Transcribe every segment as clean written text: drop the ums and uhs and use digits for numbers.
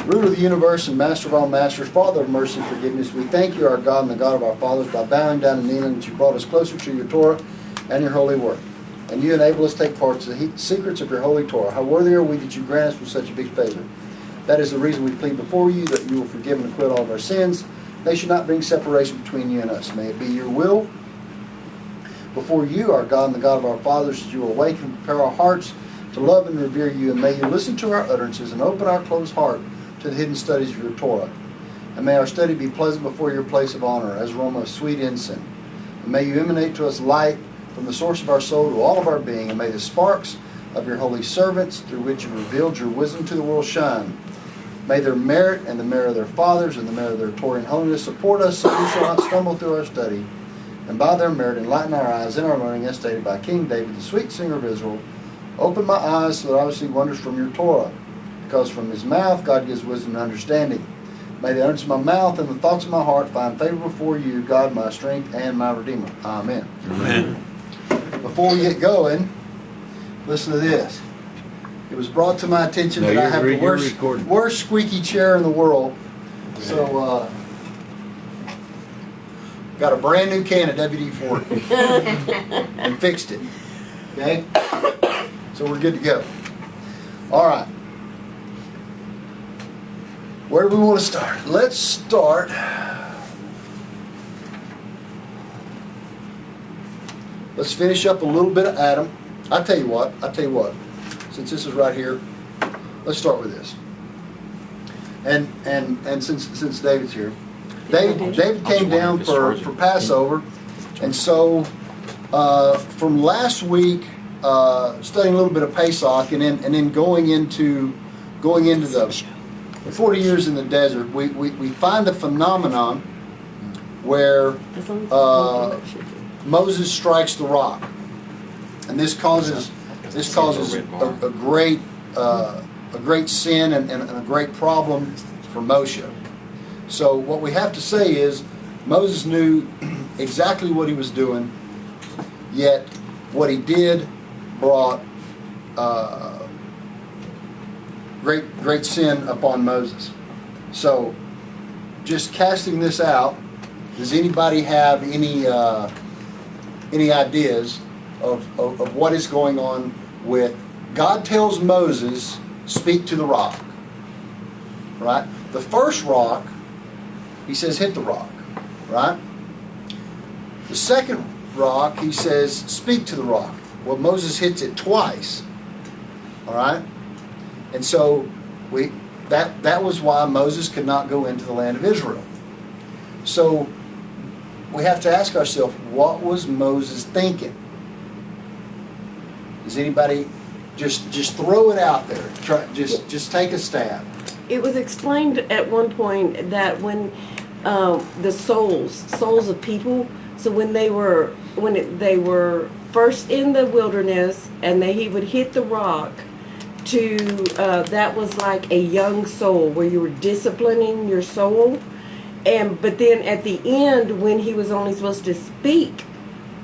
Ruler of the universe and master of all masters, Father of mercy and forgiveness, we thank you, our God and the God of our fathers, by bowing down and kneeling that you brought us closer to your Torah and your holy word. And you enable us to take part to the secrets of your holy Torah. How worthy are we that you grant us with such a big favor. That is the reason we plead before you, that you will forgive and acquit all of our sins. They should not bring separation between you and us. May it be your will before you, our God and the God of our fathers, that you will awaken and prepare our hearts to love and revere you. And may you listen to our utterances and open our closed heart to the hidden studies of your Torah. And may our study be pleasant before your place of honor, as aroma of sweet incense. And may you emanate to us light from the source of our soul to all of our being. And may the sparks of your holy servants, through which you revealed your wisdom to the world, shine. May their merit and the merit of their fathers and the merit of their Torah and holiness support us, so we shall not stumble through our study. And by their merit enlighten our eyes in our learning, as stated by King David, the sweet singer of Israel. Open my eyes so that I will see wonders from your Torah, because from his mouth God gives wisdom and understanding. May the utterance of my mouth and the thoughts of my heart find favor before you, God, my strength and my Redeemer. Amen. Amen. Before we get going, listen to this. It was brought to my attention that I have the worst squeaky chair in the world. So, got a brand new can of WD-40 and fixed it. Okay? So we're good to go. All right. Where do we want to start? Let's start. Let's finish up a little bit of Adam. I'll tell you what. Since this is right here, let's start with this. And since David's here, David came down for Passover, and so from last week, studying a little bit of Pesach, and then going into the 40 years in the desert, we find a phenomenon where Moses strikes the rock, and this causes a great sin and a great problem for Moshe. So what we have to say is Moses knew exactly what he was doing, yet what he did brought great sin upon Moses. So just casting this out, does anybody have any ideas of what is going on with God tells Moses, speak to the rock. Right? The first rock, he says, hit the rock. Right? The second rock, he says, speak to the rock. Well, Moses hits it twice. All right? And so that was why Moses could not go into the land of Israel. So we have to ask ourselves, what was Moses thinking? Does anybody just throw it out there? Just take a stab. It was explained at one point that when the souls of people, so when they were first in the wilderness, and he would hit the rock to that was like a young soul where you were disciplining your soul, but then at the end when he was only supposed to speak,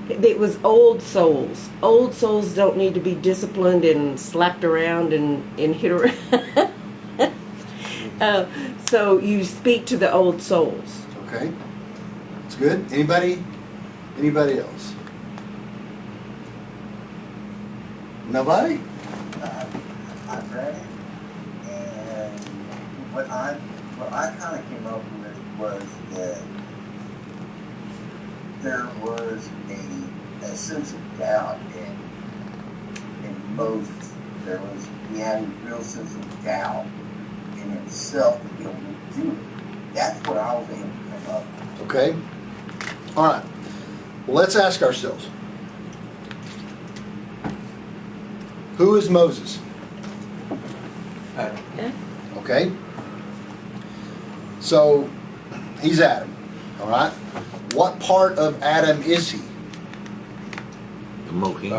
it was old souls. Old souls don't need to be disciplined and slapped around and hit around. So you speak to the old souls. Okay, that's good. Anybody else? Nobody? I've read it, and what I kind of came up with was that there was a sense of doubt in Moses. He had a real sense of doubt in himself to be able to do it. That's what I was able to come up with. Okay. All right. Well, let's ask ourselves, who is Moses? Okay. So he's Adam. All right. What part of Adam is he? The Mohi.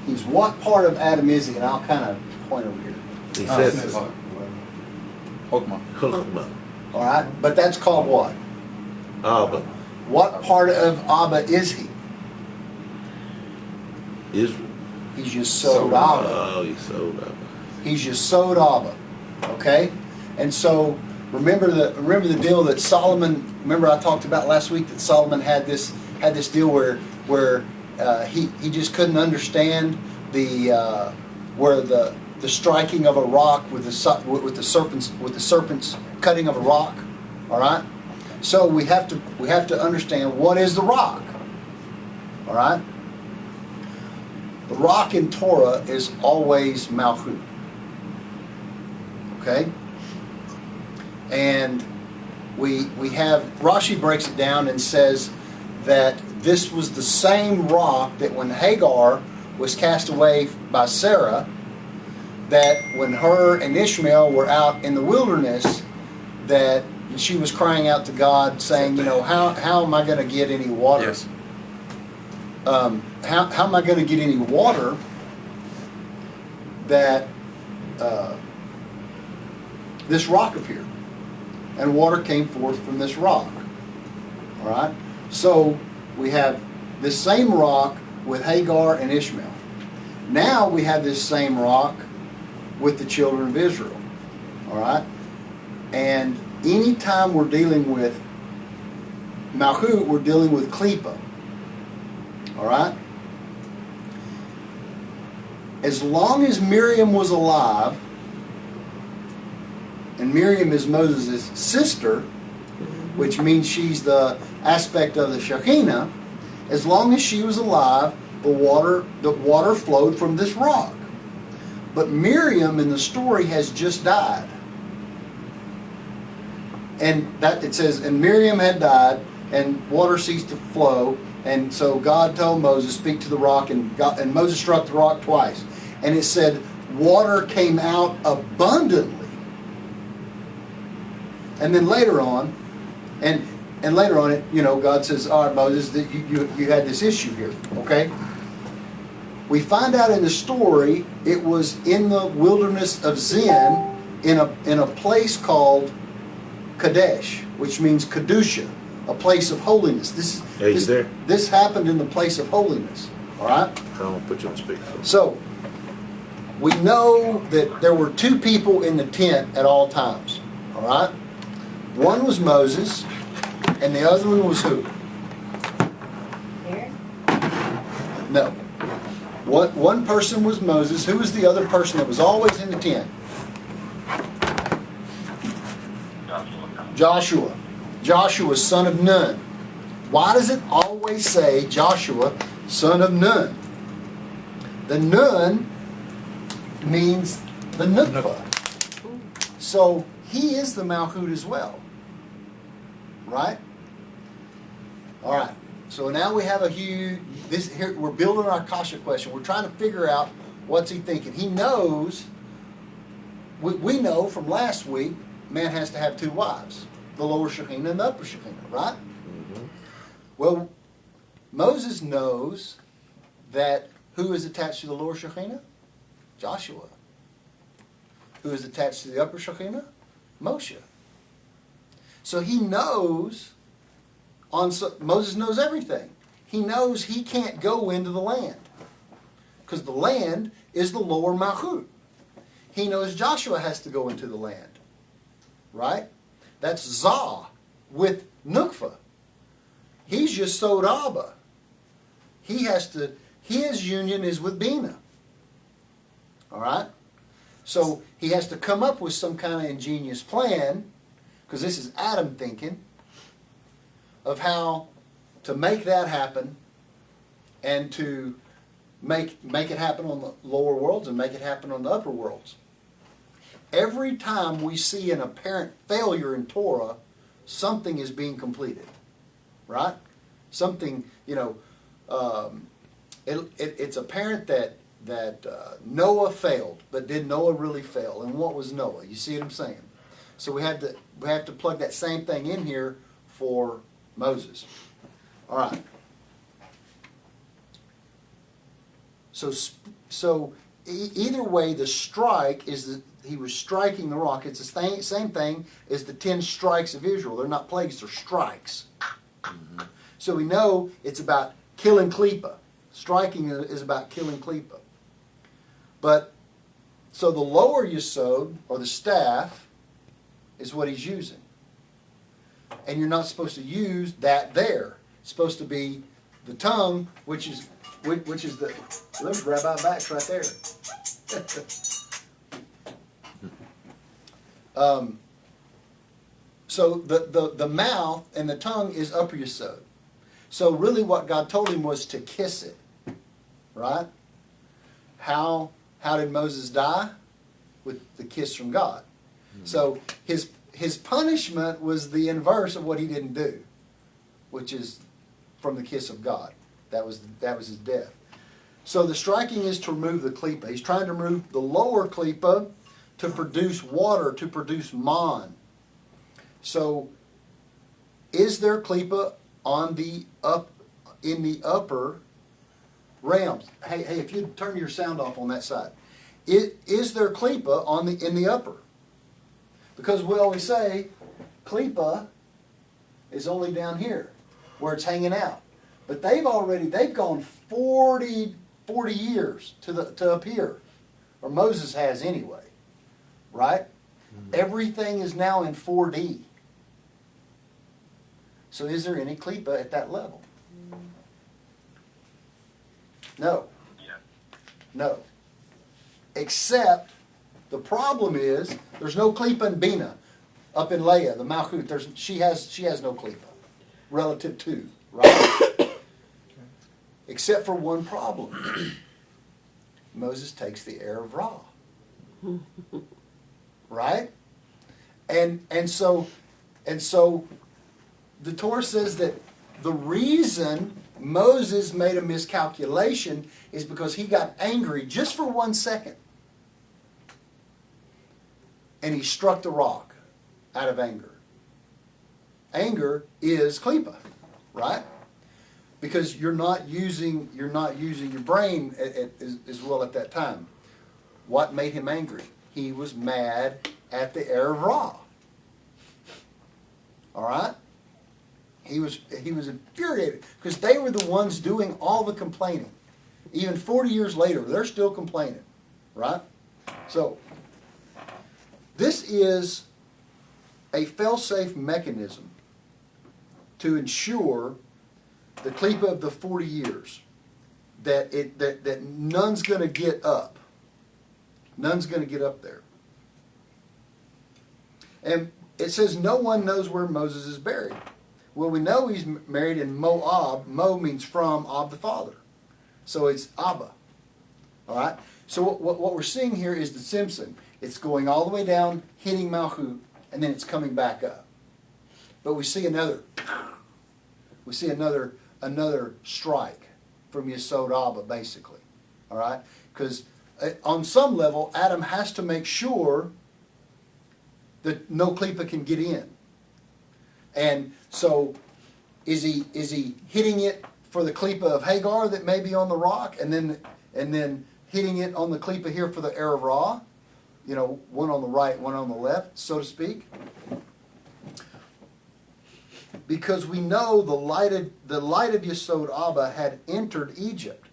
He's what part of Adam is he? And I'll kind of point over here. He says Chokmah. All right. But that's called what? Abba. What part of Abba is he? Israel. He's Yesod Abba. Oh, he's sold up. He's Yesod Abba. Okay? And so remember the deal that Solomon, remember I talked about last week that Solomon had this deal where he just couldn't understand where the striking of a rock with the serpent's cutting of a rock. All right? So we have to understand what is the rock. All right? The rock in Torah is always Malchut. Okay? And we have, Rashi breaks it down and says that this was the same rock that when Hagar was cast away by Sarah, that when her and Ishmael were out in the wilderness, that she was crying out to God saying, how am I going to get any water? Yes. How am I going to get any water that this rock appeared? And water came forth from this rock. All right? So we have this same rock with Hagar and Ishmael. Now we have this same rock with the children of Israel. All right? And anytime we're dealing with Malchut, we're dealing with Klippa. All right? As long as Miriam was alive, and Miriam is Moses' sister, which means she's the aspect of the Shekinah, as long as she was alive, the water flowed from this rock. But Miriam in the story has just died. And that it says, and Miriam had died, and water ceased to flow, and so God told Moses, speak to the rock, and Moses struck the rock twice. And it said, water came out abundantly. And then later on, and later on, God says, all right, Moses, that you had this issue here, okay? We find out in the story, it was in the wilderness of Zin, in a place called Kadesh, which means Kedusha, a place of holiness. This happened in the place of holiness, all right? I don't put you on speaker. So, we know that there were two people in the tent at all times, all right? One was Moses, and the other one was who? Aaron? No. One person was Moses. Who was the other person that was always in the tent? Joshua. Joshua, son of Nun. Why does it always say Joshua, son of Nun? The Nun means the Nukva. So he is the Malchut as well. Right? All right. So now we have here we're building our Kasha question. We're trying to figure out what's he thinking. He knows, we know from last week, man has to have two wives. The lower Shekinah and the upper Shekinah, right? Mm-hmm. Well, Moses knows that who is attached to the lower Shekinah? Joshua. Who is attached to the upper Shekinah? Moshe. So he knows, Moses knows everything. He knows he can't go into the land. Because the land is the lower Malchut. He knows Joshua has to go into the land. Right? That's Zah with Nukva. He's Yesod Abba. His union is with Bina. All right? So he has to come up with some kind of ingenious plan, because this is Adam thinking, of how to make that happen and to make it happen on the lower worlds and make it happen on the upper worlds. Every time we see an apparent failure in Torah, something is being completed. Right? Something, it's apparent that Noah failed, but did Noah really fail? And what was Noah? You see what I'm saying? So we have to plug that same thing in here for Moses. All right. So either way, the strike is that he was striking the rock. It's the same thing as the 10 strikes of Israel. They're not plagues; they're strikes. Mm-hmm. So we know it's about killing Klippa. striking is about killing klipa. But, so the lower yesod, or the staff, is what he's using. And you're not supposed to use that there. It's supposed to be the tongue, which is the, let me grab our backs right there. So the mouth and the tongue is upper yesod. So really what God told him was to kiss it. Right? How did Moses die? With the kiss from God. So his punishment was the inverse of what he didn't do, which is from the kiss of God. That was his death. So the striking is to remove the klipa. He's trying to remove the lower klipa to produce water, to produce man. So is there klipa on in the upper realms? Hey, if you turn your sound off on that side. Is there klipa in the upper? Because we always say klipa is only down here where it's hanging out. But they've gone 40 years to up here. Or Moses has anyway. Right? Mm-hmm. Everything is now in 4D. So is there any klipa at that level? No. Yeah. No. Except the problem is there's no klipa in Bina. Up in Leah, the Malchut, she has no klipa relative to, right? Except for one problem. Moses takes the air of Ra. Right? And so the Torah says that the reason Moses made a miscalculation is because he got angry just for 1 second. And he struck the rock out of anger. Anger is klipa, right? Because you're not using your brain as well at that time. What made him angry? He was mad at the air of Ra. All right? He was infuriated because they were the ones doing all the complaining. Even 40 years later, they're still complaining, right? So, this is a fail-safe mechanism to ensure the klipa of the 40 years that none's going to get up. None's going to get up there. And it says no one knows where Moses is buried. Well, we know he's married in Moab. Mo means from, Ab the father. So it's Abba. All right? So what we're seeing here is the Simpson. It's going all the way down, hitting Malchut, and then it's coming back up. But we see another strike from Yesod Abba, basically. All right? Because on some level, Adam has to make sure that no klipa can get in. And so, is he hitting it for the klipa of Hagar that may be on the rock, and then hitting it on the klipa here for the air of Ra? You know, one on the right, one on the left, so to speak. Because we know the light of Yesod Abba had entered Egypt.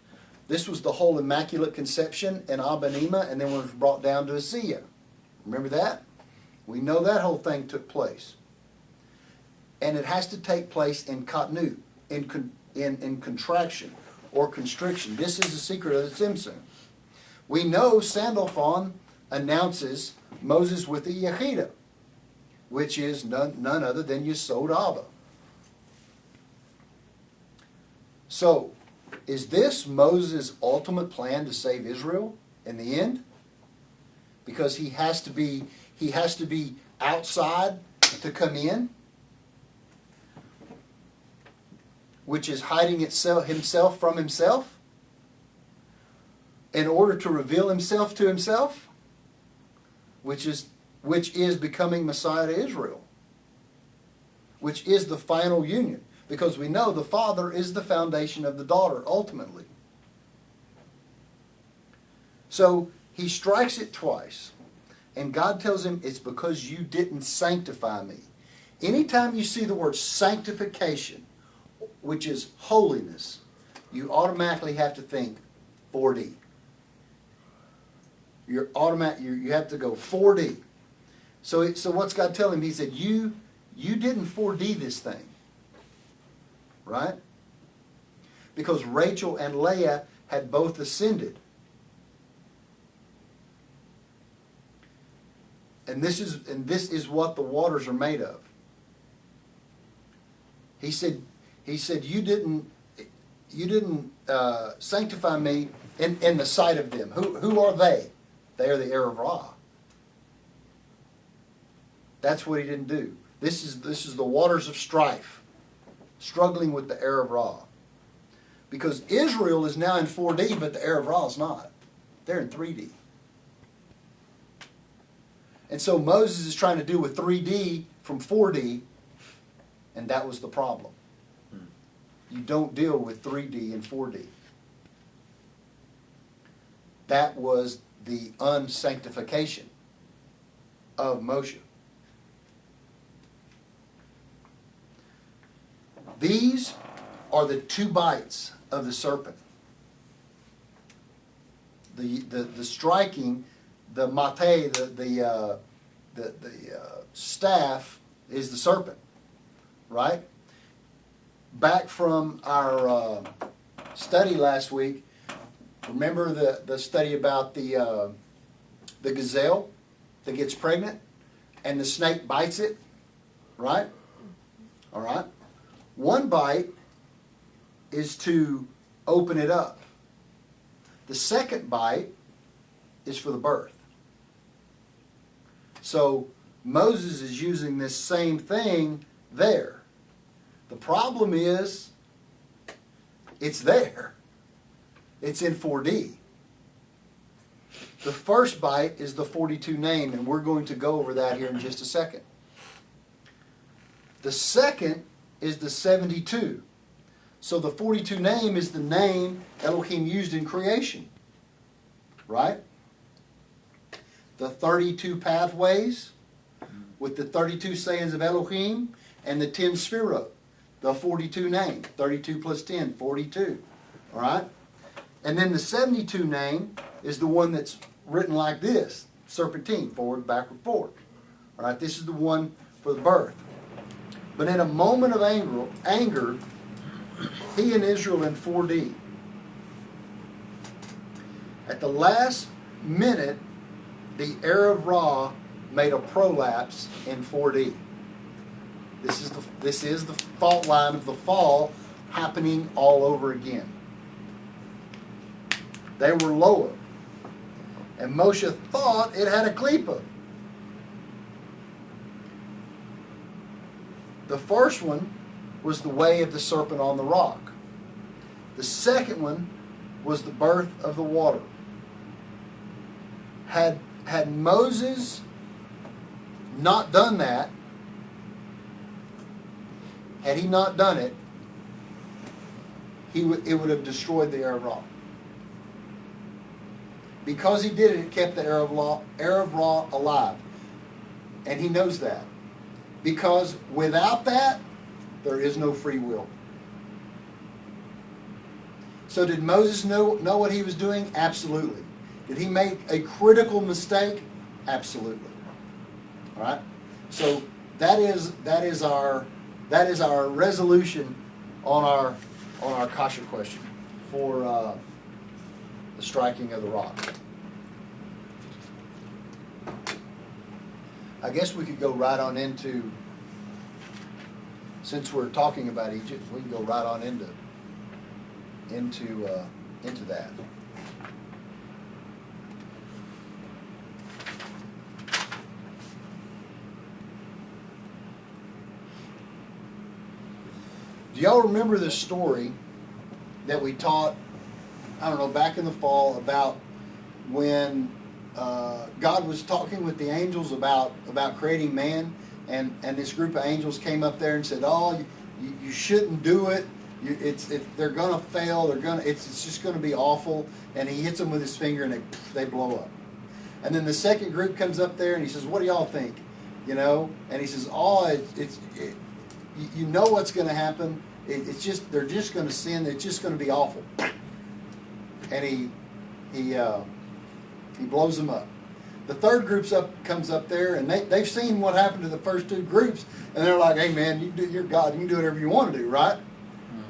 This was the whole Immaculate Conception in Abba Nima, and then was brought down to Asiya. Remember that? We know that whole thing took place. And it has to take place in katnu, in contraction or constriction. This is the secret of the Simpson. We know Sandalphon announces Moses with the Yechida, which is none other than Yesod Abba. So, is this Moses' ultimate plan to save Israel in the end? Because he has to be outside to come in, which is hiding himself from himself in order to reveal himself to himself, which is becoming Messiah to Israel, which is the final union. Because we know the father is the foundation of the daughter, ultimately. So he strikes it twice. And God tells him, it's because you didn't sanctify me. Anytime you see the word sanctification, which is holiness, you automatically have to think 4D. You have to go 4D. So what's God telling him? He said, you didn't 4D this thing. Right? Because Rachel and Leah had both ascended. And this is what the waters are made of. He said you didn't sanctify me in the sight of them. Who are they? They are the heir of Ra. That's what he didn't do. This is the waters of strife, struggling with the heir of Ra. Because Israel is now in 4D, but the heir of Ra is not. They're in 3D. And so Moses is trying to do with 3D from 4D, and that was the problem. You don't deal with 3D and 4D. That was the unsanctification of Moshe. These are the 2 bites of the serpent. The striking, the mate, the staff is the serpent, right? Back from our study last week, remember the study about the gazelle that gets pregnant and the snake bites it, right? All right. One bite is to open it up. The second bite is for the birth. So Moses is using this same thing there. The problem is, it's there. It's in 4D. The first bite is the 42 name, and we're going to go over that here in just a second. The second is the 72. So the 42 name is the name Elohim used in creation. Right? The 32 pathways with the 32 sayings of Elohim and the 10 sphirot. The 42 name. 32 plus 10, 42. All right? And then the 72 name is the one that's written like this. Serpentine, forward, backward, forward. All right? This is the one for the birth. But in a moment of anger, he and Israel in 4D. At the last minute, the heir of Ra made a prolapse in 4D. This is the fault line of the fall happening all over again. They were lower. And Moshe thought it had a klipa. The first one was the way of the serpent on the rock. The second one was the birth of the water. Had Moses not done that, had he not done it, it would have destroyed the heir of Ra. Because he did it, it kept the heir of Ra alive. And he knows that. Because without that, there is no free will. So did Moses know what he was doing? Absolutely. Did he make a critical mistake? Absolutely. All right. So that is our resolution on our kasha question for the striking of the rock. I guess we could go right on into, since we're talking about Egypt, we can go right on into that. Do y'all remember this story that we taught, I don't know, back in the fall about when God was talking with the angels about creating man, and this group of angels came up there and said, "Oh, you shouldn't do it. They're gonna fail. It's just gonna be awful." And he hits them with his finger, and they blow up. And then the second group comes up there, and he says, "What do y'all think?" And he says, "Oh, you know what's going to happen. It's just, they're just going to sin. It's just going to be awful. And he blows them up. The third comes up there, and they've seen what happened to the first two groups, and they're like, "Hey, man, you're God. You can do whatever you want to do, right?"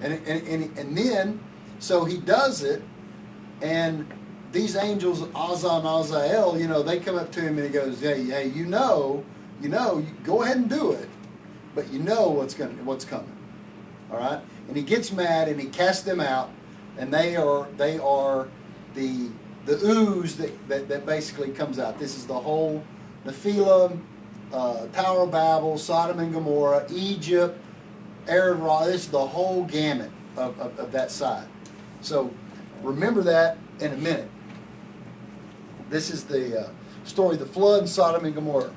And then, so he does it, and these angels, Azza and Azael, they come up to him, and he goes, "Hey, you go ahead and do it, but you know what's coming, all right?" And he gets mad, and he casts them out, and they are the ooze that basically comes out. This is the whole Nephilim, Tower of Babel, Sodom and Gomorrah, Egypt, Arab Ra. This is the whole gamut of that side. So remember that in a minute. This is the story of the flood, Sodom and Gomorrah.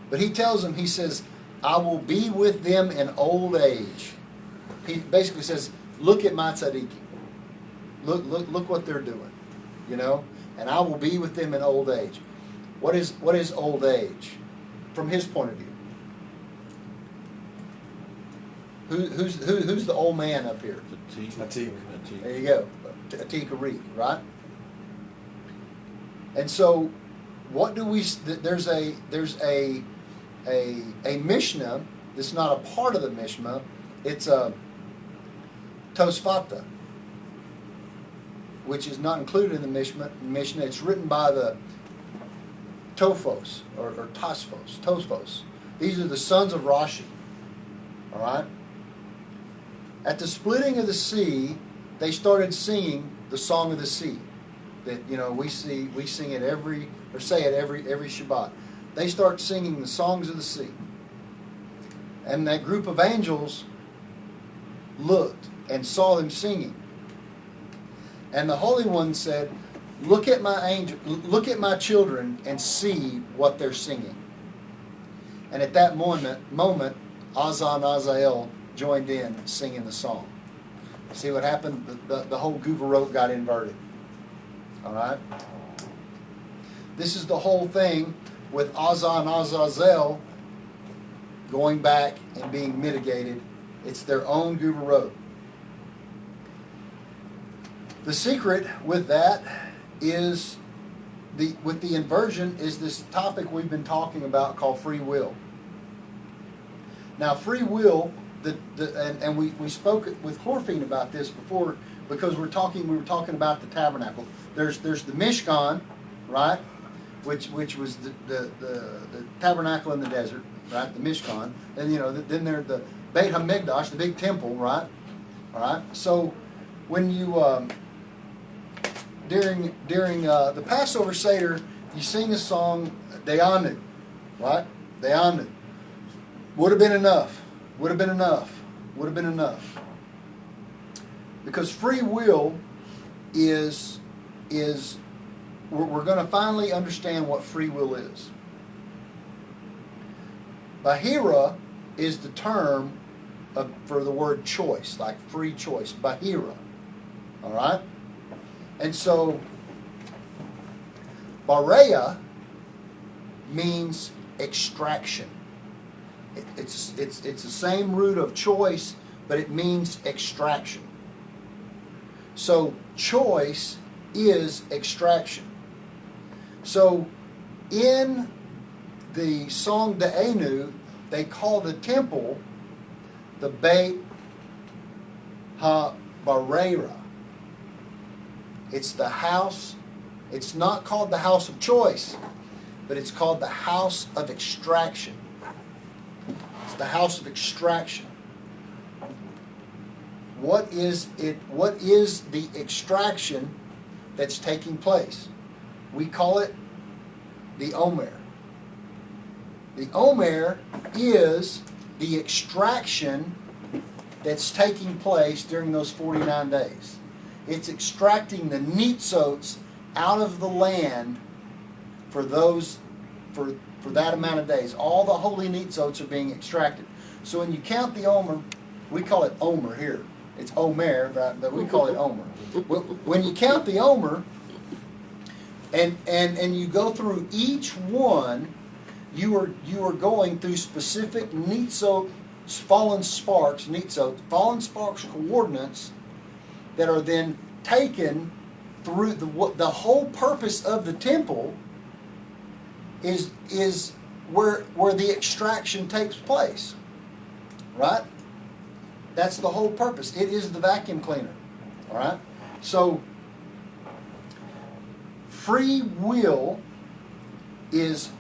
But he tells them, he says, "I will be with them in old age." He basically says, "Look at my tzaddikim. Look what they're doing, and I will be with them in old age." What is old age from his point of view? Who's the old man up here? There you go, a tikarik, right? And so, what do we? There's a Mishnah. That's not a part of the Mishnah. It's a Tosfata, which is not included in the Mishnah. It's written by the Tophos or Tosfos. These are the sons of Rashi. All right. At the splitting of the sea, they started singing the song of the sea. That we sing it every Shabbat. They start singing the songs of the sea, and that group of angels looked and saw them singing. And the Holy One said, "Look at my children and see what they're singing." And at that moment, Azza and Azael joined in singing the song. See what happened? The whole Guvarot got inverted. All right? This is the whole thing with Azza and Azazel going back and being mitigated. It's their own Guvarot. The secret with that is with the inversion is this topic we've been talking about called free will. Now, free will, and we spoke with Chlorphene about this before because we were talking about the tabernacle. There's the Mishkan, right, which was the tabernacle in the desert, right, the Mishkan, and then there's the Beit HaMikdash, the big temple, right, all right. So when you during the Passover Seder, you sing a song, Dayanu, right? Dayanu. Would have been enough. Would have been enough. Would have been enough. Because free will is we're going to finally understand what free will is. Bahira is the term for the word choice, like free choice. Bahira. All right? And so, Bareya means extraction. It's the same root of choice, but it means extraction. So, choice is extraction. So, in the song De'enu, they call the temple the Beit HaBarera. It's the house. It's not called the house of choice, but it's called the house of extraction. It's the house of extraction. What is it? What is the extraction that's taking place? We call it the Omer. The Omer is the extraction that's taking place during those 49 days. It's extracting the nitzots out of the land for that amount of days. All the holy nitzots are being extracted. So when you count the Omer, we call it Omer here. It's Omer, but we call it Omer. When you count the Omer, and you go through each one, you are going through specific nitzot fallen sparks, so fallen sparks coordinates that are then taken through the whole purpose of the temple is where the extraction takes place, right? That's the whole purpose. It is the vacuum cleaner, all right? So free will is,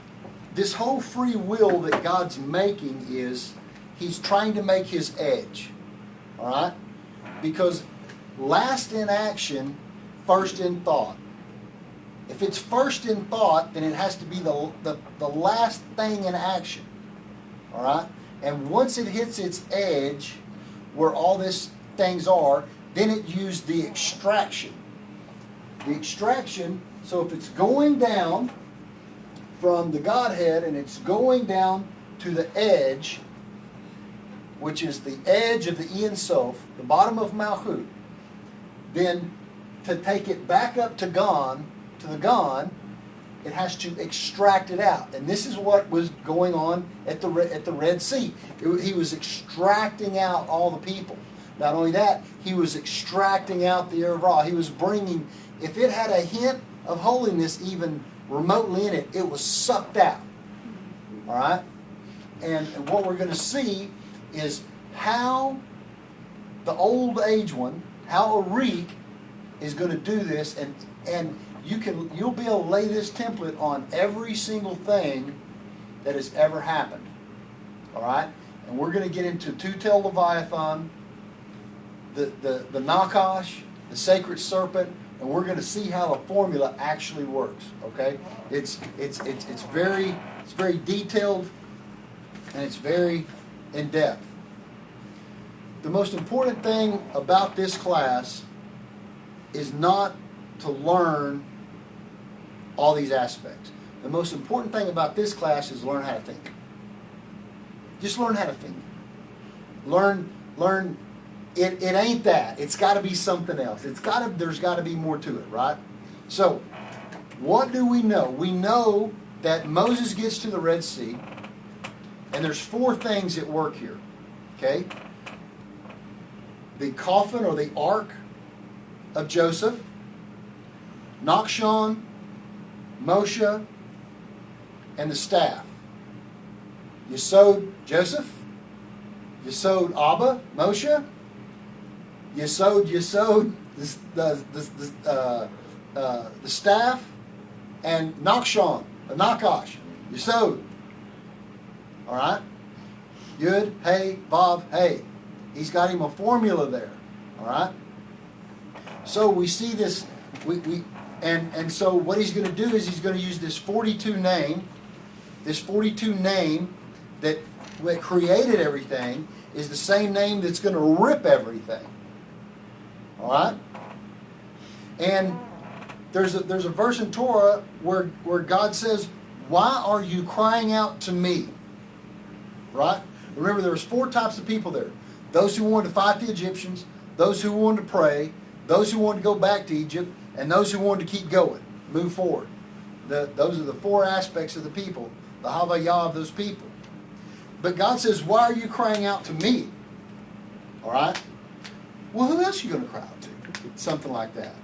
this whole free will that God's making is, he's trying to make his edge, all right? Because last in action, first in thought. If it's first in thought, then it has to be the last thing in action, all right? And once it hits its edge, where all these things are, then it used the extraction. The extraction, so if it's going down from the Godhead and it's going down to the edge, which is the edge of the Ein Sof, the bottom of Malchut, then to take it back up to the Gan, it has to extract it out. And this is what was going on at the Red Sea. He was extracting out all the people. Not only that, he was extracting out the Erva. He was bringing, if it had a hint of holiness even remotely in it, it was sucked out. All right? And what we're going to see is how the old age one, how Arik is going to do this, and you'll be able to lay this template on every single thing that has ever happened. All right? And we're going to get into two-tailed Leviathan, the Nakash, the sacred serpent, and we're going to see how the formula actually works. Okay? It's very detailed, and it's very in depth. The most important thing about this class is not to learn all these aspects. The most important thing about this class is learn how to think. Just learn how to think. Learn. It ain't that. It's got to be something else. There's got to be more to it, right? So, what do we know? We know that Moses gets to the Red Sea, and there's 4 things at work here. Okay? The coffin or the ark of Joseph, Nachshon, Moshe, and the staff. Yesod, Joseph. Yesod, Abba, Moshe. Yesod, the staff, and Nachshon, the Nakash, Yesod. All right? Yud, Hey, Vav, Hey. He's got him a formula there. All right? So we see this, and so what he's going to do is he's going to use this 42 name that created everything is the same name that's going to rip everything. All right? And there's a verse in Torah where God says, "Why are you crying out to me?" Right? Remember, there was 4 types of people there. Those who wanted to fight the Egyptians, those who wanted to pray, those who wanted to go back to Egypt, and those who wanted to keep going, move forward. Those are the 4 aspects of the people, the Havayah of those people. But God says, "Why are you crying out to me?" All right? Well, who else are you going to cry out to? Something like that.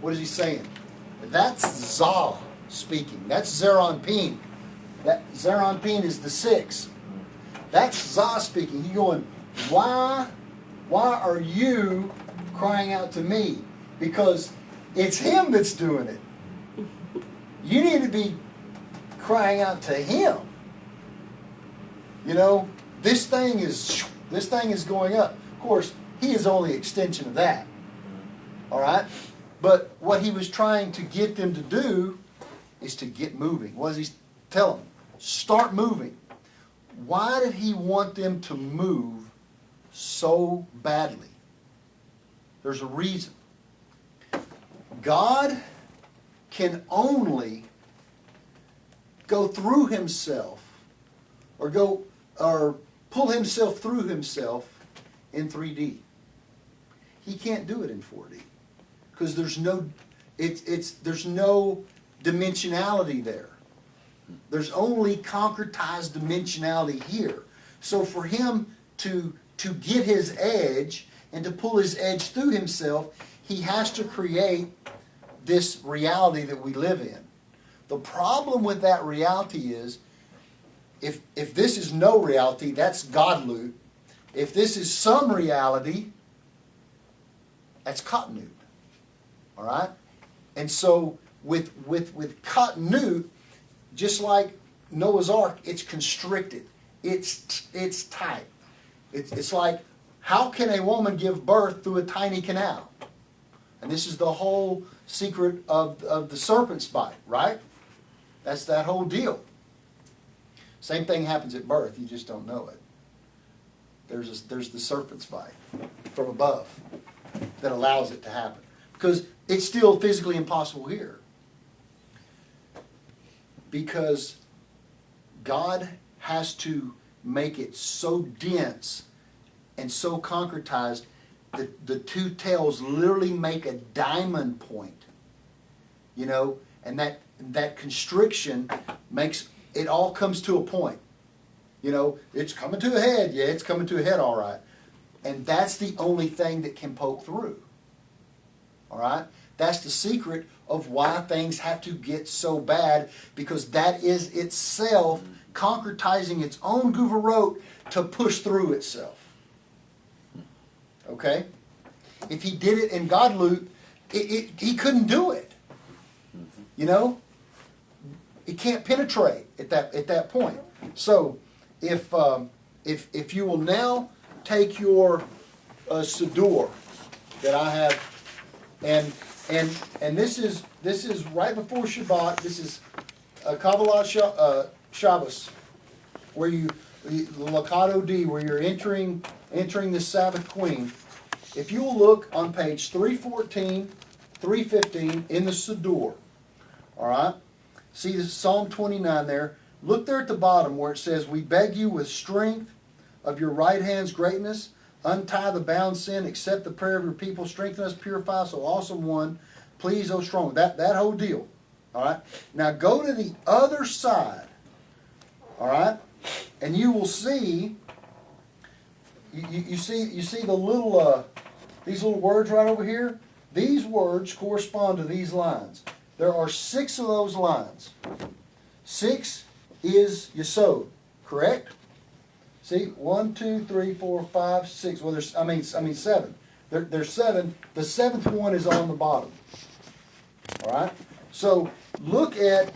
What is he saying? That's Zah speaking. That's Zeranpin. That Zeranpin is the 6. That's Zah speaking. He's going, why are you crying out to me? Because it's him that's doing it. You need to be crying out to him. You know, this thing is going up. Of course, he is only an extension of that. All right? But what he was trying to get them to do is to get moving. What does he tell them? Start moving. Why did he want them to move so badly? There's a reason. God can only go through himself or pull himself through himself in 3D. He can't do it in 4D because there's no dimensionality there. There's only concretized dimensionality here. So for him to get his edge and to pull his edge through himself, he has to create this reality that we live in. The problem with that reality is, if this is no reality, that's God loot. If this is some reality, that's cottonute. All right? And so with cottonute, just like Noah's Ark, it's constricted. It's tight. It's like, how can a woman give birth through a tiny canal? And this is the whole secret of the serpent's bite, right? That's that whole deal. Same thing happens at birth, you just don't know it. There's the serpent's bite from above that allows it to happen. Because it's still physically impossible here. Because God has to make it so dense and so concretized that the two tails literally make a diamond point. You know, and that constriction makes it all comes to a point. You know, it's coming to a head. Yeah, it's coming to a head all right. And that's the only thing that can poke through. All right? That's the secret of why things have to get so bad, because that is itself concretizing its own gouverot to push through itself. Okay? If he did it in God loot, he couldn't do it. You know? It can't penetrate at that point. So, if you will now take your Siddur that I have, and this is right before Shabbat. This is Kabbalat Shabbos, where the Lakado D, where you're entering the Sabbath Queen. If you will look on page 314, 315 in the Siddur, all right. See Psalm 29 there. Look there at the bottom where it says, "We beg you with strength of your right hand's greatness, untie the bound sin, accept the prayer of your people, strengthen us, purify us, O awesome one, please, O strong." That whole deal. All right. Now go to the other side. All right, and you will see. You see the little these little words right over here. These words correspond to these lines. There are 6 of those lines. 6 is Yesod, correct? See, 1, 2, 3, 4, 5, 6. Well, there's 7. There's 7. The 7th one is on the bottom. All right. So look at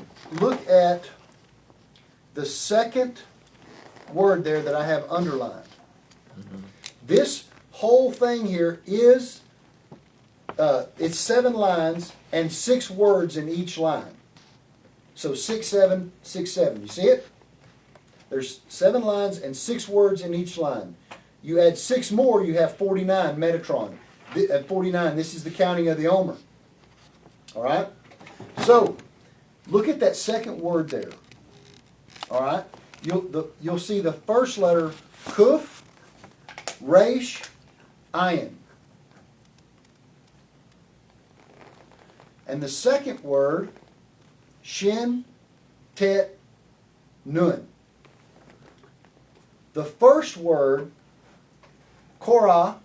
the second word there that I have underlined. Mm-hmm. This whole thing here is it's 7 lines and 6 words in each line. So 6, 7, 6, 7. You see it? There's 7 lines and 6 words in each line. You add 6 more, you have 49 Metatron. At 49, this is the counting of the Omer. All right? So, look at that second word there. All right? You'll see the first letter, Kuf, Resh, Ayin. And the second word, Shin, Tet, Nun. The first word, Korah,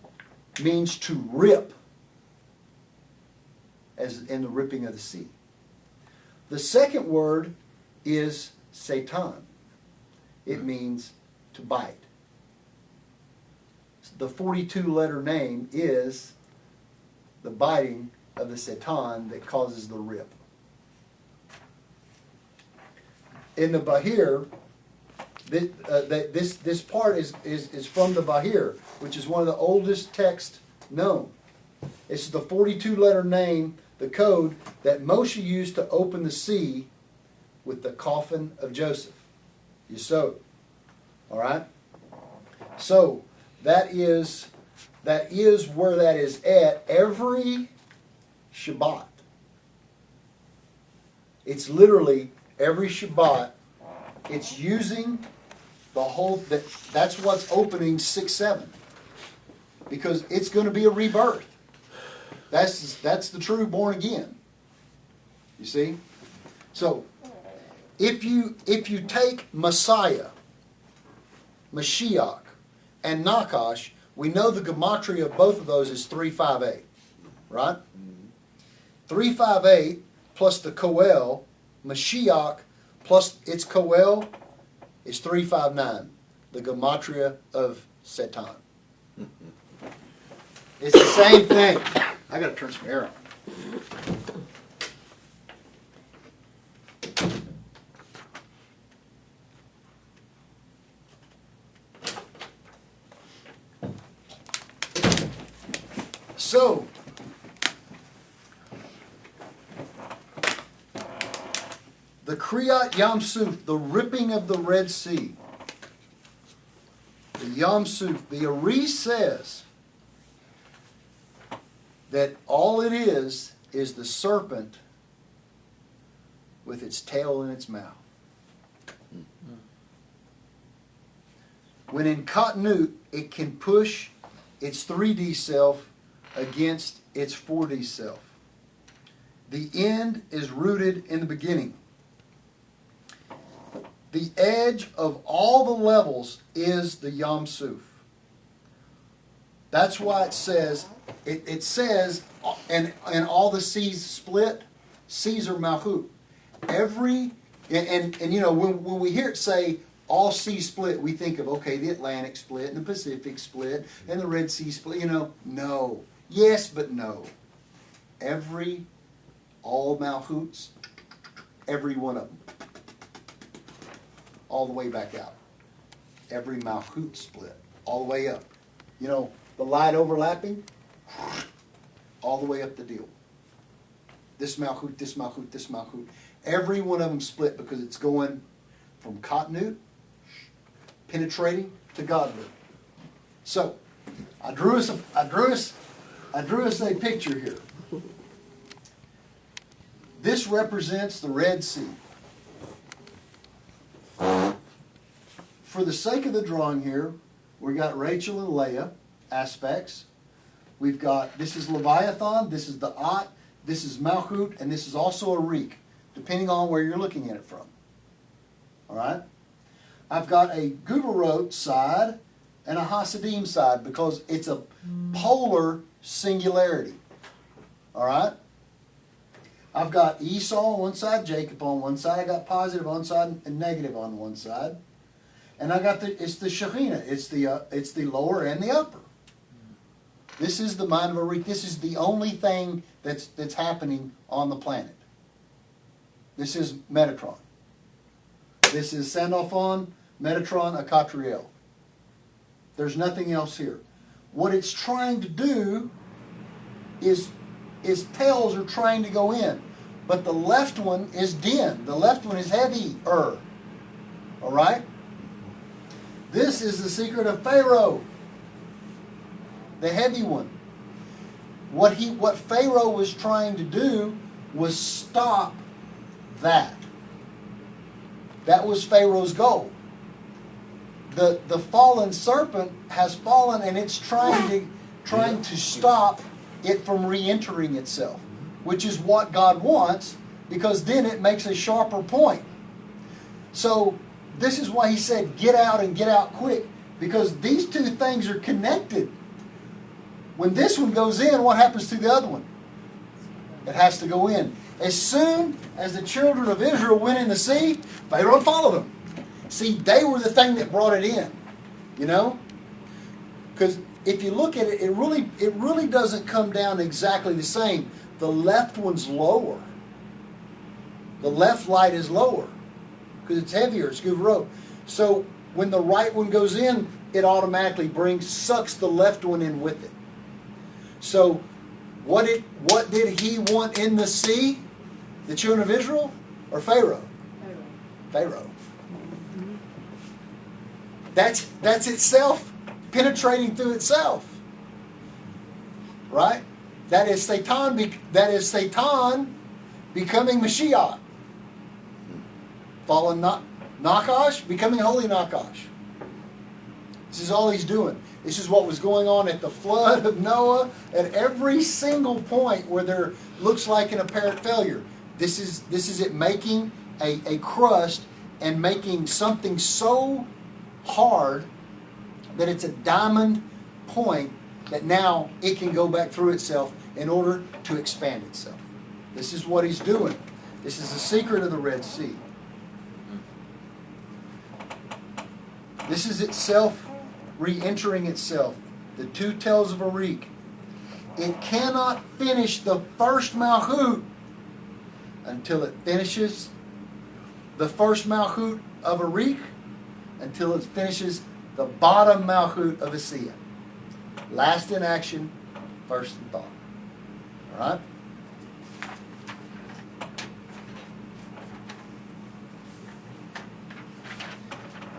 means to rip, as in the ripping of the sea. The second word is Satan. It means to bite. The 42-letter name is the biting of the Satan that causes the rip. In the Bahir, this part is from the Bahir, which is one of the oldest texts known. It's the 42-letter name, the code that Moshe used to open the sea with the coffin of Joseph. Yesod. All right? So, that is where that is at every Shabbat. It's literally every Shabbat. It's using the whole, that's what's opening 6-7. Because it's going to be a rebirth. That's the true born again. You see? So, if you take Messiah Mashiach, and Nakash, we know the gematria of both of those is 358, right? 358 plus the Koel, Mashiach, plus its Koel is 359, the gematria of Satan. It's the same thing. I got to turn some air on. So, the Kriyat Yam Suf, the ripping of the Red Sea, the Yam Suf, the Ari says that all it is the serpent with its tail in its mouth. When in Katnut, it can push its 3D self against its 4D self. The end is rooted in the beginning. The edge of all the levels is the Yam Suf. That's why it says, and all the seas split, seas are Malchut. And you know, when we hear it say, all seas split, we think of, okay, the Atlantic split, and the Pacific split, and the Red Sea split, you know. No. Yes, but no. All Malchuts, every one of them. All the way back out. Every Malchut split, all the way up. You know, the light overlapping, all the way up the deal. This Malchut, this Malchut, this Malchut. Every one of them split because it's going from Katnut, penetrating to Godhood. So, I drew us a picture here. This represents the Red Sea. For the sake of the drawing here, we got Rachel and Leah aspects. We've got, this is Leviathan, this is the At, this is Malchut, and this is also a Reek, depending on where you're looking at it from. All right? I've got a Gubarot side and a Hasidim side because it's a polar singularity. All right? I've got Esau on one side, Jacob on one side. I got positive on one side and negative on one side. And I got it's the Shekhinah. It's the lower and the upper. This is the mind of a Reek. This is the only thing that's happening on the planet. This is Metatron. This is Sandalphon, Metatron, Akatriel. There's nothing else here. What it's trying to do is tails are trying to go in. But the left one is din. The left one is heavier. All right? This is the secret of Pharaoh. The heavy one. What Pharaoh was trying to do was stop that. That was Pharaoh's goal. The fallen serpent has fallen, and it's trying to stop it from re-entering itself, which is what God wants, because then it makes a sharper point. So this is why he said, get out and get out quick, because these two things are connected. When this one goes in, what happens to the other one? It has to go in. As soon as the children of Israel went in the sea, Pharaoh followed them. See, they were the thing that brought it in. You know? Because if you look at it, it really doesn't come down exactly the same. The left one's lower. The left light is lower because it's heavier. It's Guvarot. So when the right one goes in, it automatically sucks the left one in with it. So what did he want in the sea? The children of Israel or Pharaoh? Pharaoh. That's itself penetrating through itself. Right? That is Satan becoming Mashiach. Fallen Nakash becoming holy Nakash. This is all he's doing. This is what was going on at the flood of Noah, at every single point where there looks like an apparent failure. This is it making a crust and making something so hard that it's a diamond point that now it can go back through itself in order to expand itself. This is what he's doing. This is the secret of the Red Sea. This is itself re-entering itself. The two tails of a reek. It cannot finish the first malchut until it finishes the first malchut of a reek, until it finishes the bottom malchut of a Asiya. Last in action, first in thought. All right?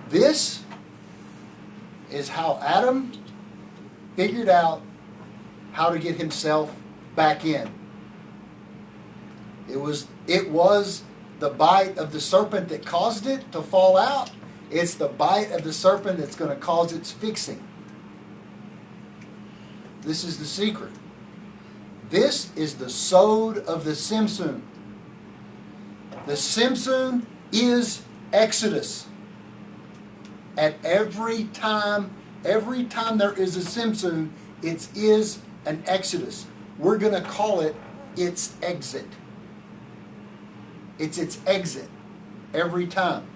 This is how Adam figured out how to get himself back in. It was the bite of the serpent that caused it to fall out. It's the bite of the serpent that's going to cause its fixing. This is the secret. This is the sod of the Simson. The Simson is Exodus. At every time there is a Simson, it is an Exodus. We're going to call it its exit. It's its exit every time.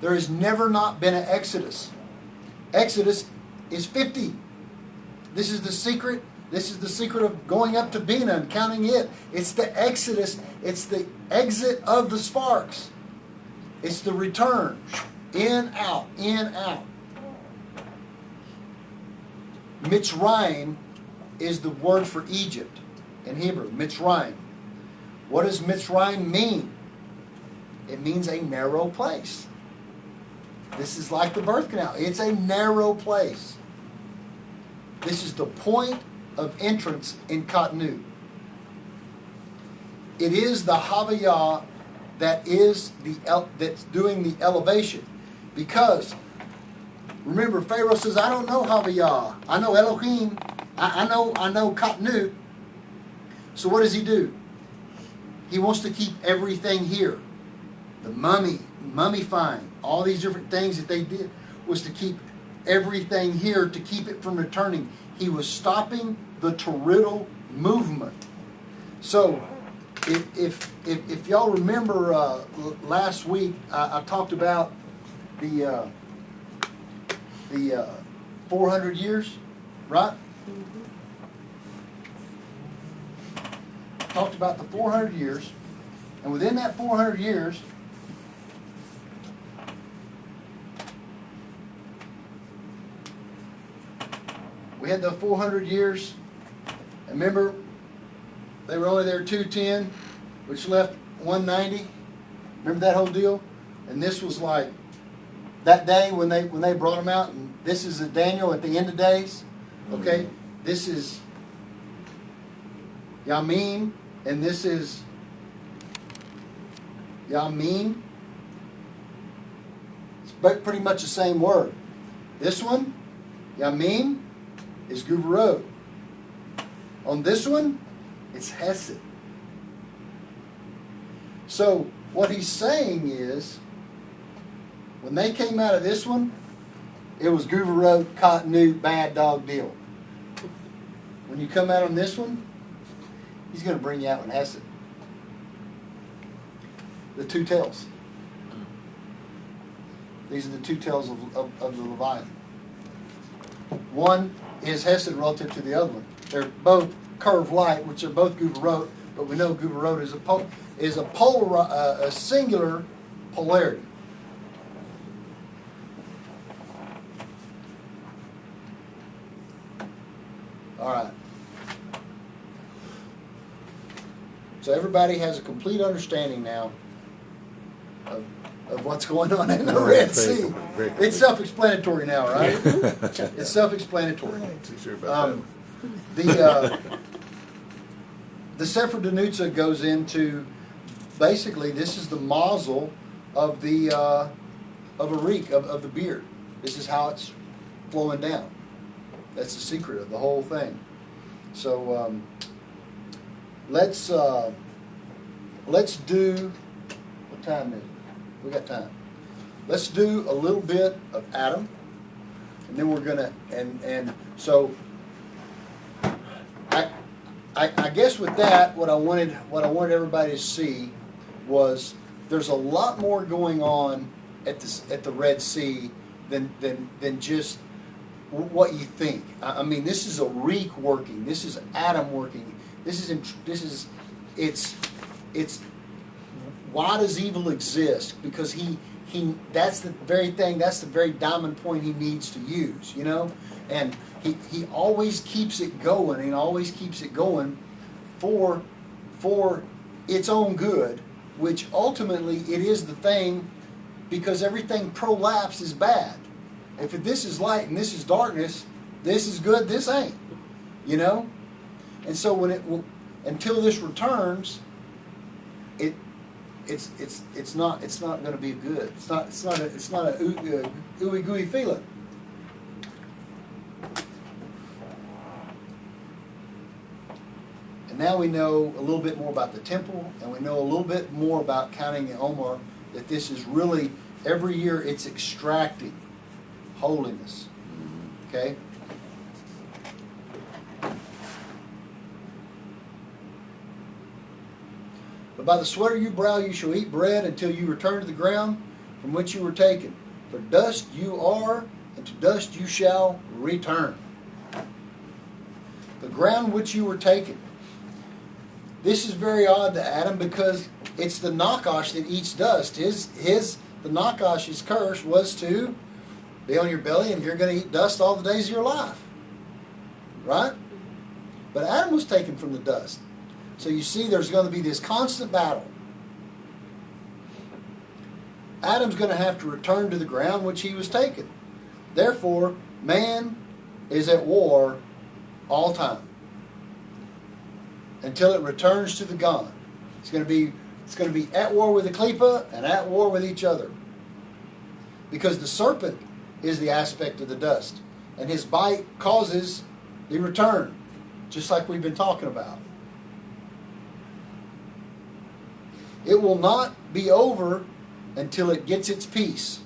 There has never not been an Exodus. Exodus is 50. This is the secret. This is the secret of going up to Bina and counting it. It's the Exodus. It's the exit of the sparks. It's the return. In, out, in, out. Mitzrayim is the word for Egypt in Hebrew. Mitzrayim. What does Mitzrayim mean? It means a narrow place. This is like the birth canal. It's a narrow place. This is the point of entrance in Katnu. It is the Havayah that's doing the elevation. Because, remember, Pharaoh says, I don't know Havayah. I know Elohim. I know Katnu. So what does he do? He wants to keep everything here. The mummifying, all these different things that they did was to keep everything here, to keep it from returning. He was stopping the toroidal movement. So, if y'all remember last week, I talked about the 400 years, right? Talked about the 400 years, and within that 400 years, we had the 400 years, and remember, they were only there 210, which left 190. Remember that whole deal? And this was like that day when they brought them out, and this is a Daniel at the end of days. Okay, this is Yamin, and this is Yamin. It's pretty much the same word. This one, Yamin, is Guvarot. On this one, it's Hesed. So what he's saying is, when they came out of this one, it was Guvarot, Katnu, bad dog deal. When you come out on this one, he's going to bring you out in Hesed. The two tails. These are the two tails of the Leviathan. One is Hesed relative to the other one. They're both curved light, which are both Guvarot, but we know Guvarot is a singular polarity. All right. So everybody has a complete understanding now of what's going on in the Red Sea. It's self-explanatory now, right? It's self-explanatory. I'm not too sure about The Sefer Danutza goes into, basically, this is the mazel of the of a reek of the beard. This is how it's flowing down. That's the secret of the whole thing. So let's do. What time is it? We got time. Let's do a little bit of Adam. and then we're gonna, and so, I guess with that, what I wanted everybody to see was there's a lot more going on at the Red Sea than just what you think. I mean, this is a reek working. This is Adam working. It's why does evil exist? Because he that's the very thing. That's the very diamond point he needs to use. You know, and he always keeps it going. And always keeps it going for its own good, which ultimately it is the thing, because everything prolapse is bad. If this is light and this is darkness, this is good, this ain't. You know? And so when until this returns, it's not going to be good. It's not a ooey gooey feeling. And now we know a little bit more about the temple, and we know a little bit more about counting the Omer, that this is really, every year it's extracting holiness. Okay? But by the sweat of your brow you shall eat bread until you return to the ground from which you were taken. For dust you are, and to dust you shall return. The ground which you were taken. This is very odd to Adam, because it's the Nakash that eats dust. The Nakash's curse was to be on your belly, and you're going to eat dust all the days of your life. Right? But Adam was taken from the dust. So you see there's going to be this constant battle. Adam's going to have to return to the ground which he was taken. Therefore, man is at war all time until it returns to the God. It's going to be at war with the Klippa and at war with each other. Because the serpent is the aspect of the dust, and his bite causes the return, just like we've been talking about. It will not be over until it gets its peace.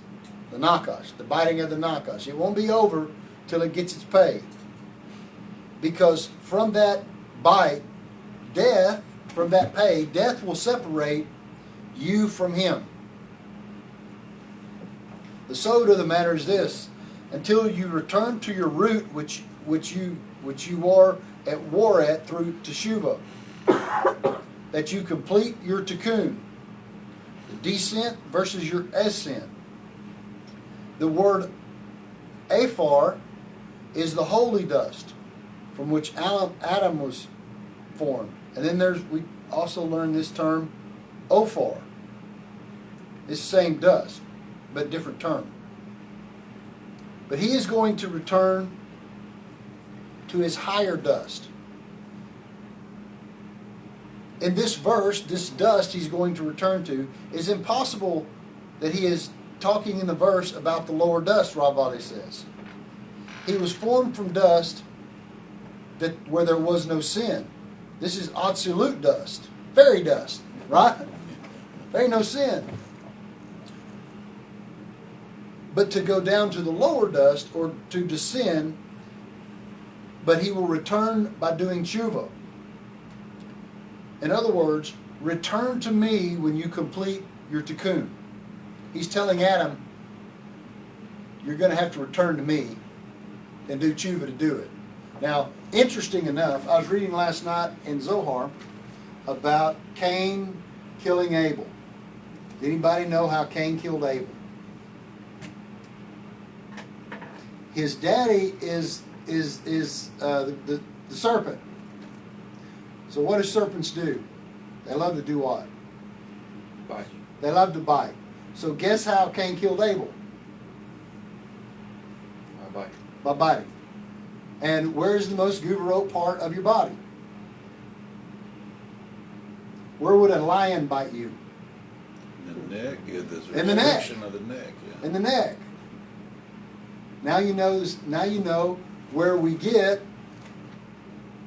The Nakash, the biting of the Nakash. It won't be over till it gets its pay. Because from that bite, from that pay, death will separate you from him. The sode of the matter is this: until you return to your root, which you are at war at through teshuvah, that you complete your tikkun, the descent versus your ascent. The word Aphar is the holy dust from which Adam was formed. And then we also learned this term, Ophar. It's the same dust, but different term. But he is going to return to his higher dust. In this verse, this dust he's going to return to, is impossible that he is talking in the verse about the lower dust, Ravali says. He was formed from dust where there was no sin. This is absolute dust, fairy dust, right? There ain't no sin. But to go down to the lower dust, or to descend, but he will return by doing tshuva. In other words, return to me when you complete your tikkun. He's telling Adam, you're going to have to return to me and do tshuva to do it. Now, interesting enough, I was reading last night in Zohar about Cain killing Abel. Does anybody know how Cain killed Abel? His daddy is the serpent. So what do serpents do? They love to do what? Bite. They love to bite. So guess how Cain killed Abel? Bite. By biting. And where's the most gouverot part of your body? Where would a lion bite you? In the neck. Yeah, there's a In the neck. restriction of the neck. Yeah. In the neck. Now you know where we get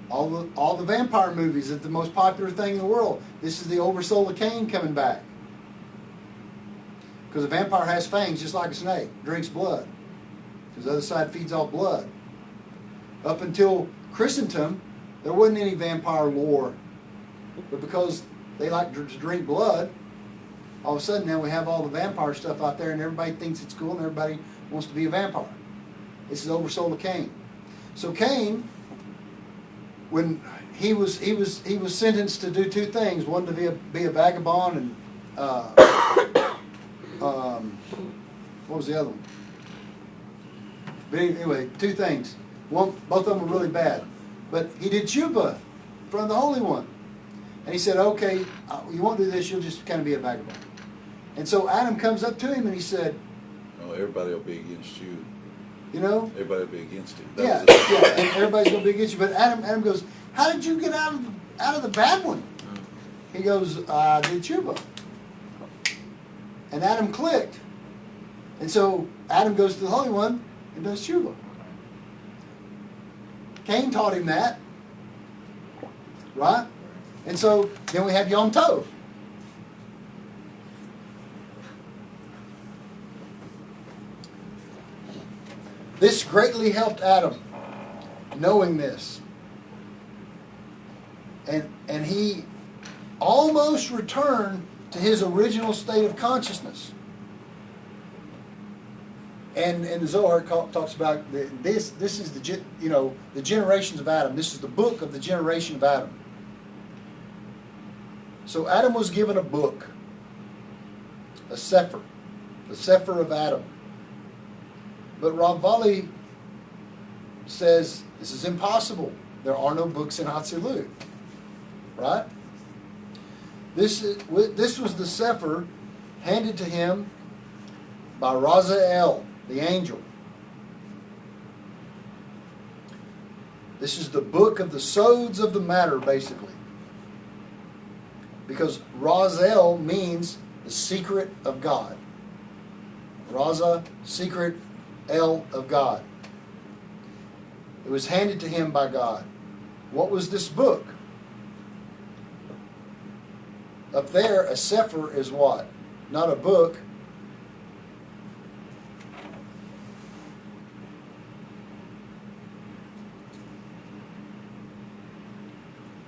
all the vampire movies. It's the most popular thing in the world. This is the oversoul of Cain coming back. Because a vampire has fangs just like a snake, drinks blood. because the other side feeds off blood. Up until Christendom, there wasn't any vampire lore. But because they like to drink blood, all of a sudden now we have all the vampire stuff out there, and everybody thinks it's cool, and everybody wants to be a vampire. This is oversold to Cain. So Cain, when he was sentenced to do two things: one to be a vagabond, and what was the other one? But anyway, two things. Both of them were really bad. But he did tshuva in front of the Holy One. And he said, okay, you won't do this, you'll just kind of be a vagabond. And so Adam comes up to him and he said, Oh, everybody will be against you. you know? Everybody will be against him. Yeah, and everybody's going to be against you. But Adam goes, how did you get out of the bad one? He goes, I did tshuva. And Adam clicked. And so Adam goes to the Holy One and does tshuva. Cain taught him that. Right? And so then we have Yom Tov. This greatly helped Adam, knowing this. And he almost returned to his original state of consciousness. And the Zohar talks about this is the generations of Adam. This is the book of the generation of Adam. So Adam was given a book, a sefer, the sefer of Adam. But Rav Vali says this is impossible. There are no books in Hatzilut, right? This was the sefer handed to him by Razael, the angel. This is the book of the sods of the matter, basically. Because Razael means the secret of God. Raza, secret, El of God. It was handed to him by God. What was this book? Up there, a sefer is what? Not a book.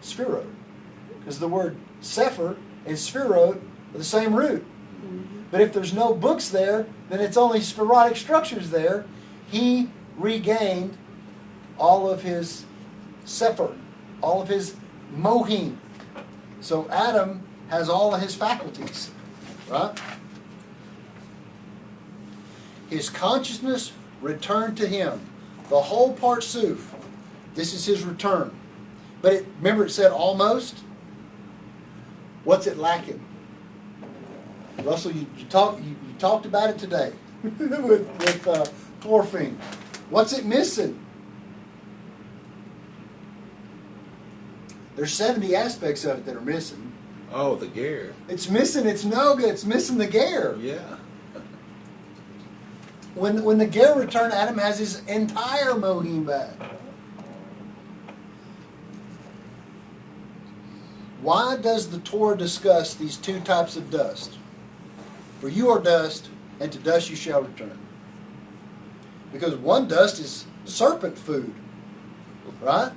Sphirot. Because the word sefer and sphirot are the same root. But if there's no books there, then it's only spherotic structures there. He regained all of his sefer, all of his mohim. So Adam has all of his faculties, right? His consciousness returned to him. The whole Parsuf, this is his return. But remember it said almost? What's it lacking? Russell, you talked about it today with chlorophene. What's it missing? There's 70 aspects of it that are missing. Oh, the gear. It's missing its noga. It's missing the ger. Yeah. When the ger returned, Adam has his entire mohim back. Why does the Torah discuss these two types of dust? For you are dust, and to dust you shall return. Because one dust is serpent food, right?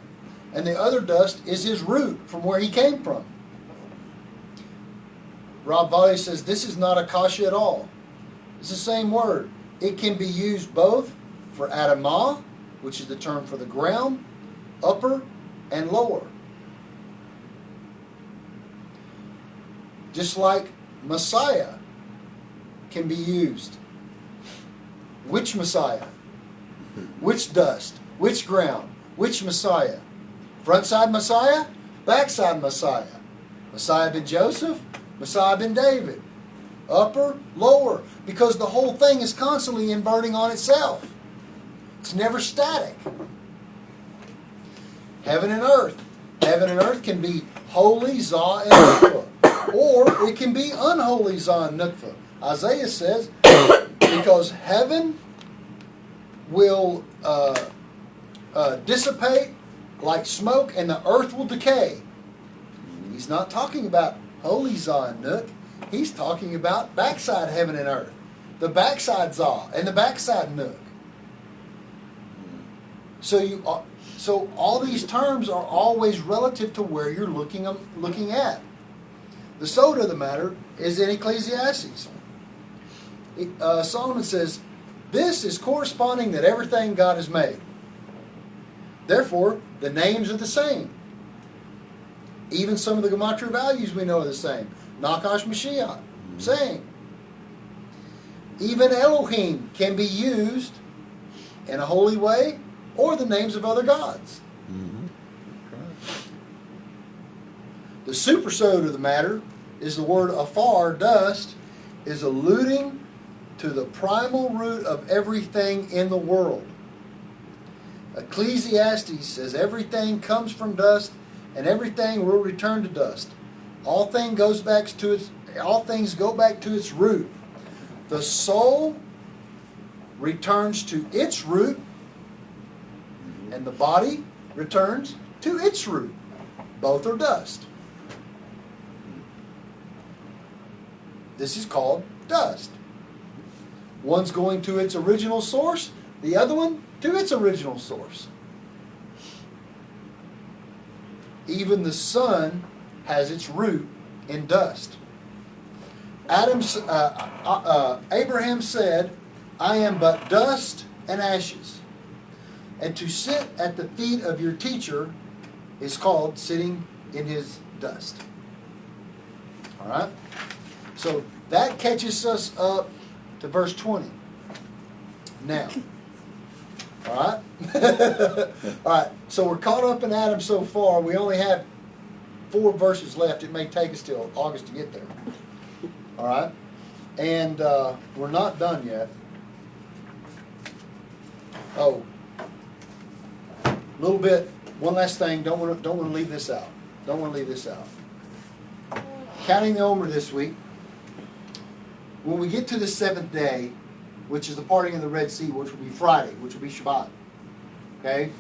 And the other dust is his root from where he came from. Rav Vali says this is not a kasha at all. It's the same word. It can be used both for Adamah, which is the term for the ground, upper and lower. Just like Messiah can be used. Which Messiah? Which dust? Which ground? Which Messiah? Front side Messiah? Back side Messiah? Messiah ben Joseph? Messiah ben David? Upper? Lower? Because the whole thing is constantly inverting on itself. It's never static. Heaven and earth. Heaven and earth can be holy, Zah, and Nukva. Or it can be unholy, Zah, and Nukva. Isaiah says, because heaven will dissipate like smoke and the earth will decay. He's not talking about holy Zah and Nuk. He's talking about backside heaven and earth. The backside Zah and the backside Nuk. So all these terms are always relative to where you're looking at. The sod of the matter is in Ecclesiastes. Solomon says, "This is corresponding that everything God has made. Therefore, the names are the same. Even some of the gematria values we know are the same. Nakash Mashiach, same. Even Elohim can be used in a holy way, or the names of other gods. The supersode of the matter is the word afar, dust, is alluding to the primal root of everything in the world. Ecclesiastes says everything comes from dust and everything will return to dust. All things go back to its root. The soul returns to its root, and the body returns to its root. Both are dust. This is called dust. One's going to its original source, the other one to its original source. Even the sun has its root in dust. Abraham said, "I am but dust and ashes." And to sit at the feet of your teacher is called sitting in his dust. All right? So that catches us up to verse 20. Now, all right? All right, so we're caught up in Adam so far. We only have 4 verses left. It may take us till August to get there. All right? And we're not done yet. Oh, a little bit, one last thing. Don't want to leave this out. Don't want to leave this out. Counting the Omer this week. When we get to the 7th day, which is the parting of the Red Sea, which will be Friday, which will be Shabbat. Okay?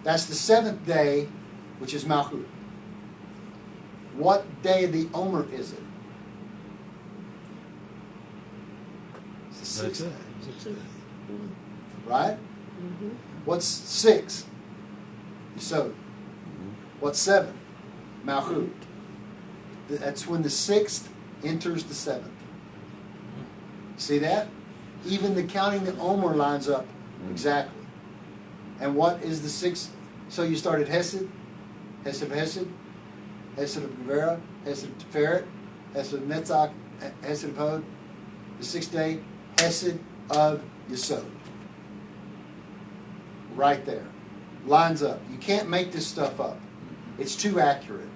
That's the 7th day, which is Malchut. What day of the Omer is it? It's the 6th. Right? Mm-hmm. What's 6? Yesod. What's 7? Malchut. That's when the 6th enters the 7th. See that? Even the counting the Omer lines up exactly. And what is the 6th? So you started Hesed, Hesed of Hesed, Hesed of Gevera, Hesed of Tiferet, Hesed of Netzach, Hesed of Hod. The 6th day, Hesed of Yesod. Right there. Lines up. You can't make this stuff up. It's too accurate.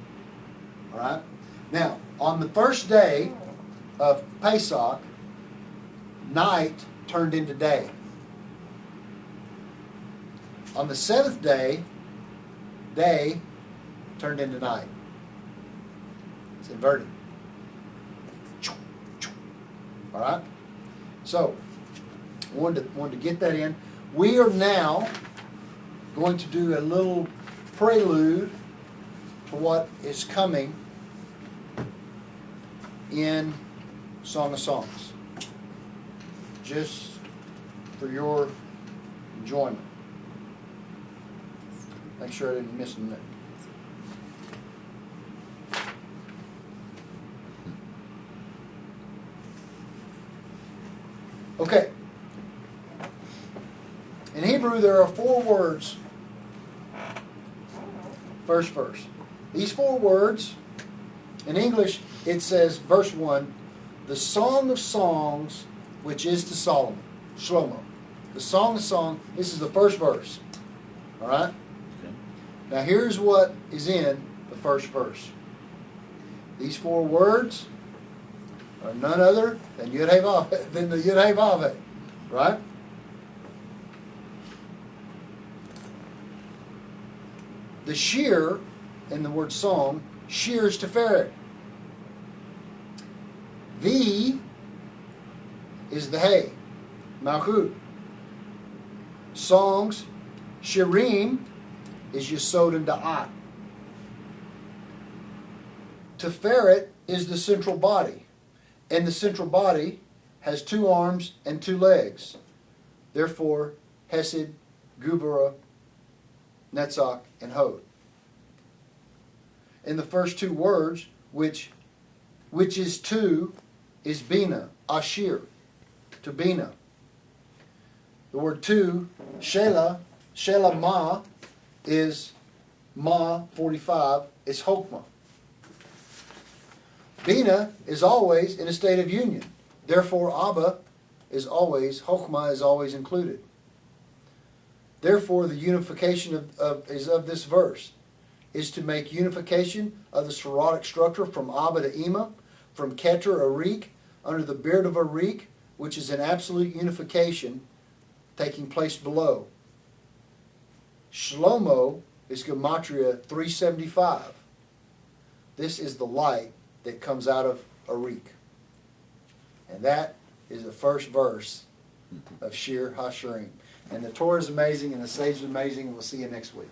All right? Now, on the first day of Pesach, night turned into day. On the 7th day, day turned into night. It's inverted. All right? So, wanted to get that in. We are now going to do a little prelude to what is coming in Song of Songs, just for your enjoyment. Make sure I didn't miss a minute. Okay. In Hebrew, there are 4 words. First verse. These 4 words, in English, it says, verse 1, the Song of Songs, which is to Solomon, Shlomo. The Song of Songs, this is the first verse. All right? Okay. Now here's what is in the first verse. These 4 words are none other than Yud Hey Vav, than the Yud Hey Vav Hey. Right? The shear in the word song, shears to ferret. V is the hay, Malchut. Songs, shirim, is Yesod and Da'at. Teferet is the central body, and the central body has 2 arms and 2 legs. Therefore, Hesed Gubara, Netzach, and Hod. In the first two words, which is to, is Bina, Ashir, to Bina. The word to, Shelah, Shelah Ma, is Ma 45, is Hokmah. Bina is always in a state of union. Therefore, Abba is always, Hokmah is always included. Therefore, the unification of this verse is to make unification of the sororic structure from Abba to Ima, from Keter Arik, under the beard of Arik, which is an absolute unification taking place below. Shlomo is Gematria 375. This is the light that comes out of Arik. And that is the first verse of Shir HaShirim. And the Torah is amazing, and the Sage is amazing, and we'll see you next week.